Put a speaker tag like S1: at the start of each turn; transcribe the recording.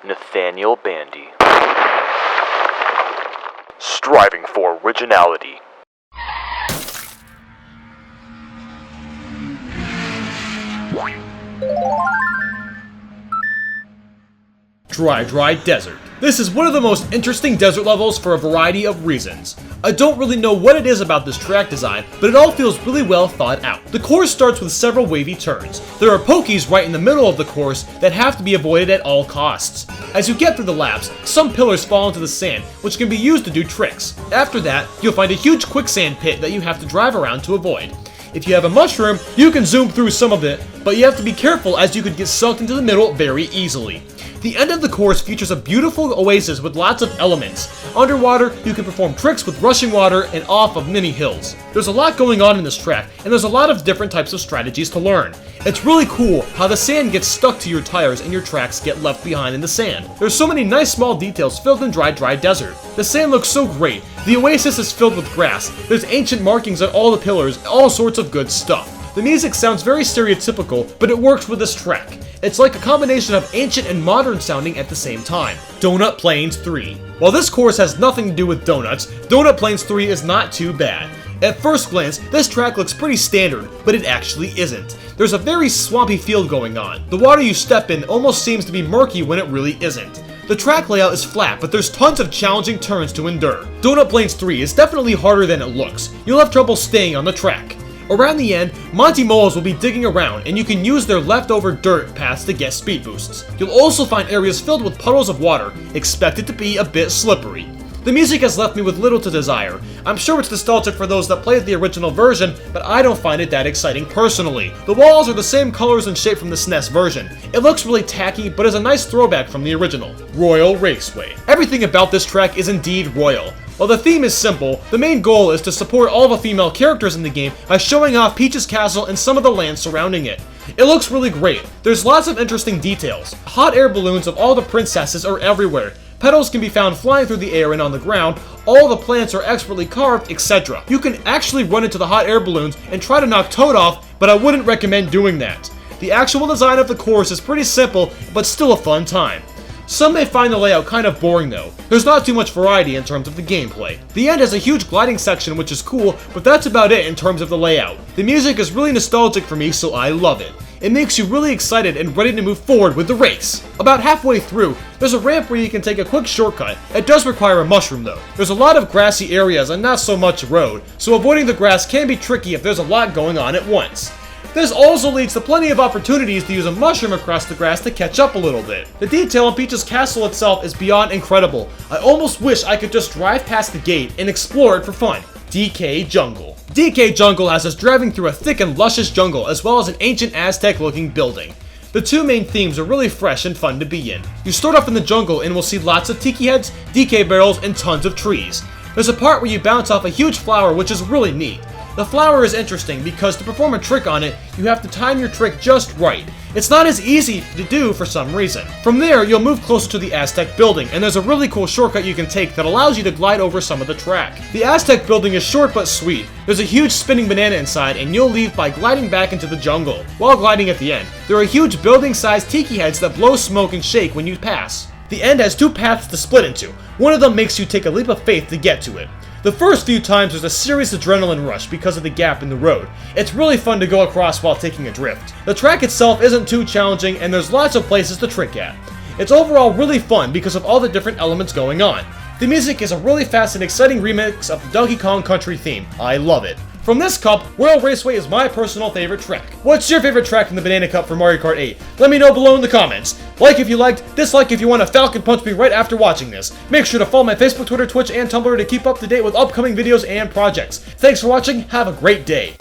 S1: Nathaniel Bandy. Striving for originality.
S2: Dry Desert. This is one of the most interesting desert levels for a variety of reasons. I don't really know what it is about this track design, but it all feels really well thought out. The course starts with several wavy turns. There are pokies right in the middle of the course that have to be avoided at all costs. As you get through the laps, some pillars fall into the sand, which can be used to do tricks. After that, you'll find a huge quicksand pit that you have to drive around to avoid. If you have a mushroom, you can zoom through some of it, but you have to be careful as you could get sucked into the middle very easily. The end of the course features a beautiful oasis with lots of elements. Underwater, you can perform tricks with rushing water and off of many hills. There's a lot going on in this track, and there's a lot of different types of strategies to learn. It's really cool how the sand gets stuck to your tires and your tracks get left behind in the sand. There's so many nice small details filled in Dry Desert. The sand looks so great. The oasis is filled with grass. There's ancient markings on all the pillars, all sorts of good stuff. The music sounds very stereotypical, but it works with this track. It's like a combination of ancient and modern sounding at the same time. Donut Plains 3. While this course has nothing to do with donuts, Donut Plains 3 is not too bad. At first glance, this track looks pretty standard, but it actually isn't. There's a very swampy feel going on. The water you step in almost seems to be murky when it really isn't. The track layout is flat, but there's tons of challenging turns to endure. Donut Plains 3 is definitely harder than it looks. You'll have trouble staying on the track. Around the end, Monty Moles will be digging around, and you can use their leftover dirt paths to get speed boosts. You'll also find areas filled with puddles of water, expected to be a bit slippery. The music has left me with little to desire. I'm sure it's nostalgic for those that played the original version, but I don't find it that exciting personally. The walls are the same colors and shape from the SNES version. It looks really tacky, but is a nice throwback from the original. Royal Raceway. Everything about this track is indeed royal. While the theme is simple, the main goal is to support all the female characters in the game by showing off Peach's castle and some of the land surrounding it. It looks really great. There's lots of interesting details. Hot air balloons of all the princesses are everywhere. Petals can be found flying through the air and on the ground, all the plants are expertly carved, etc. You can actually run into the hot air balloons and try to knock Toad off, but I wouldn't recommend doing that. The actual design of the course is pretty simple, but still a fun time. Some may find the layout kind of boring though. There's not too much variety in terms of the gameplay. The end has a huge gliding section which is cool, but that's about it in terms of the layout. The music is really nostalgic for me, so I love it. It makes you really excited and ready to move forward with the race. About halfway through, there's a ramp where you can take a quick shortcut. It does require a mushroom though. There's a lot of grassy areas and not so much road, so avoiding the grass can be tricky if there's a lot going on at once. This also leads to plenty of opportunities to use a mushroom across the grass to catch up a little bit. The detail on Peach's castle itself is beyond incredible. I almost wish I could just drive past the gate and explore it for fun. DK Jungle. DK Jungle has us driving through a thick and luscious jungle as well as an ancient Aztec looking building. The two main themes are really fresh and fun to be in. You start off in the jungle and will see lots of tiki heads, DK barrels, and tons of trees. There's a part where you bounce off a huge flower which is really neat. The flower is interesting because to perform a trick on it, you have to time your trick just right. It's not as easy to do for some reason. From there, you'll move closer to the Aztec building, and there's a really cool shortcut you can take that allows you to glide over some of the track. The Aztec building is short but sweet. There's a huge spinning banana inside, and you'll leave by gliding back into the jungle. While gliding at the end, there are huge building-sized tiki heads that blow smoke and shake when you pass. The end has two paths to split into. One of them makes you take a leap of faith to get to it. The first few times there's a serious adrenaline rush because of the gap in the road. It's really fun to go across while taking a drift. The track itself isn't too challenging and there's lots of places to trick at. It's overall really fun because of all the different elements going on. The music is a really fast and exciting remix of the Donkey Kong Country theme. I love it. From this cup, Royal Raceway is my personal favorite track. What's your favorite track in the Banana Cup for Mario Kart 8? Let me know below in the comments. Like if you liked, dislike if you want to Falcon Punch me right after watching this. Make sure to follow my Facebook, Twitter, Twitch, and Tumblr to keep up to date with upcoming videos and projects. Thanks for watching, have a great day.